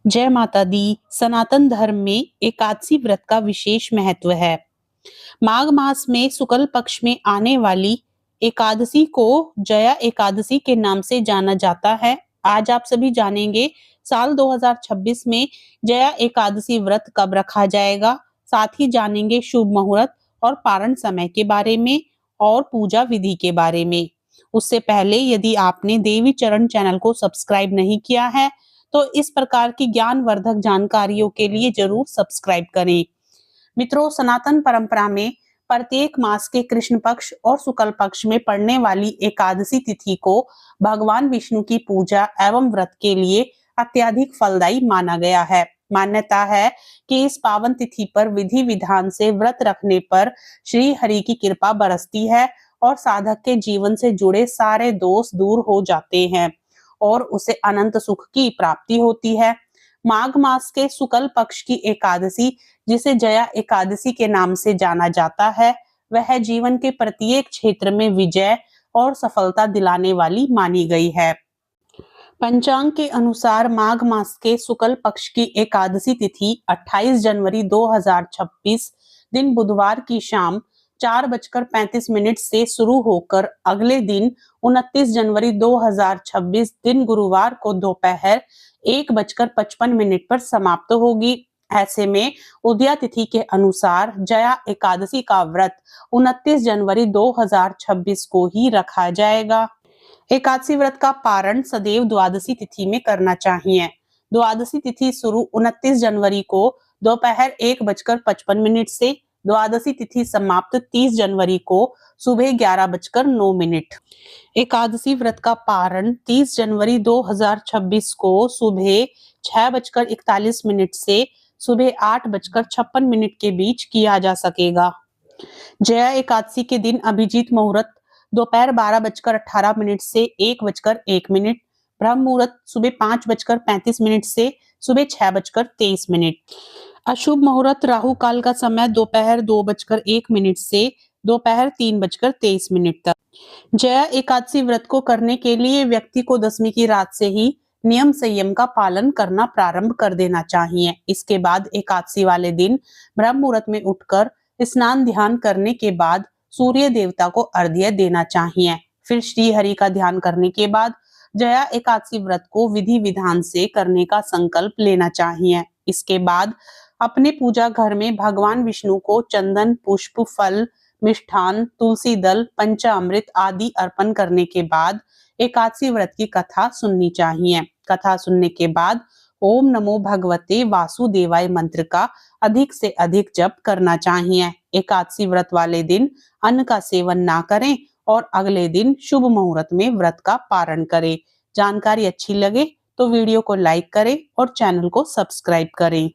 जय माता दी। सनातन धर्म में एकादशी व्रत का विशेष महत्व है। माघ मास में शुक्ल पक्ष में आने वाली एकादशी को जया एकादशी के नाम से जाना जाता है। आज आप सभी जानेंगे साल 2026 में जया एकादशी व्रत कब रखा जाएगा। साथ ही जानेंगे शुभ मुहूर्त और पारण समय के बारे में और पूजा विधि के बारे में। उससे पहले यदि आपने देवी चरण चैनल को सब्सक्राइब नहीं किया है तो इस प्रकार की ज्ञानवर्धक जानकारियों के लिए जरूर सब्सक्राइब करें। मित्रों, सनातन परंपरा में प्रत्येक मास के कृष्ण पक्ष और शुक्ल पक्ष में पड़ने वाली एकादशी तिथि को भगवान विष्णु की पूजा एवं व्रत के लिए अत्यधिक फलदायी माना गया है। मान्यता है कि इस पावन तिथि पर विधि विधान से व्रत रखने पर श्री हरि की कृपा बरसती है और साधक के जीवन से जुड़े सारे दोष दूर हो जाते हैं और उसे अनंत सुख की प्राप्ति होती है। माघ मास के शुक्ल पक्ष की एकादशी, जिसे जया एकादशी के नाम से जाना जाता है, वह जीवन के प्रत्येक क्षेत्र में विजय और सफलता दिलाने वाली मानी गई है। पंचांग के अनुसार माघ मास के शुक्ल पक्ष की एकादशी तिथि 28 जनवरी 2026 दिन बुधवार की शाम 4:35 से शुरू होकर अगले दिन 29 जनवरी 2026 दिन गुरुवार को दोपहर 1:55 पर समाप्त होगी। ऐसे में उदया तिथि के अनुसार जया एकादशी का व्रत 29 जनवरी 2026 को ही रखा जाएगा। एकादशी व्रत का पारण सदैव द्वादशी तिथि में करना चाहिए। द्वादशी तिथि शुरू 29 जनवरी को दोपहर 1:55 से, द्वादशी तिथि समाप्त 30 जनवरी को सुबह 11:09। एकादशी व्रत का पारण 30 जनवरी 2026 को सुबह 6:41 से सुबह 8:56 के बीच किया जा सकेगा। जया एकादशी के दिन अभिजीत मुहूर्त दोपहर 12:18 से 1:01, ब्रह्म मुहूर्त सुबह 5:35 से सुबह 6:23। अशुभ मुहूर्त राहु काल का समय दोपहर 2:01 से दोपहर 3:23 तक। जया एकादशी व्रत को करने के लिए व्यक्ति को दशमी की रात से ही नियम संयम का पालन करना प्रारंभ कर देना चाहिए। इसके बाद एकादशी वाले दिन ब्रह्म मुहूर्त में उठकर स्नान ध्यान करने के बाद सूर्य देवता को अर्घ्य देना चाहिए। फिर श्री हरि का ध्यान करने के बाद जया एकादशी व्रत को विधि विधान से करने का संकल्प लेना चाहिए। इसके बाद अपने पूजा घर में भगवान विष्णु को चंदन, पुष्प, फल, मिष्ठान, तुलसी दल, पंचामृत आदि अर्पण करने के बाद एकादशी व्रत की कथा सुननी चाहिए। कथा सुनने के बाद ओम नमो भगवते वासुदेवाय मंत्र का अधिक से अधिक जप करना चाहिए। एकादशी व्रत वाले दिन अन्न का सेवन ना करें और अगले दिन शुभ मुहूर्त में व्रत का पारण करें। जानकारी अच्छी लगे तो वीडियो को लाइक करें और चैनल को सब्सक्राइब करें।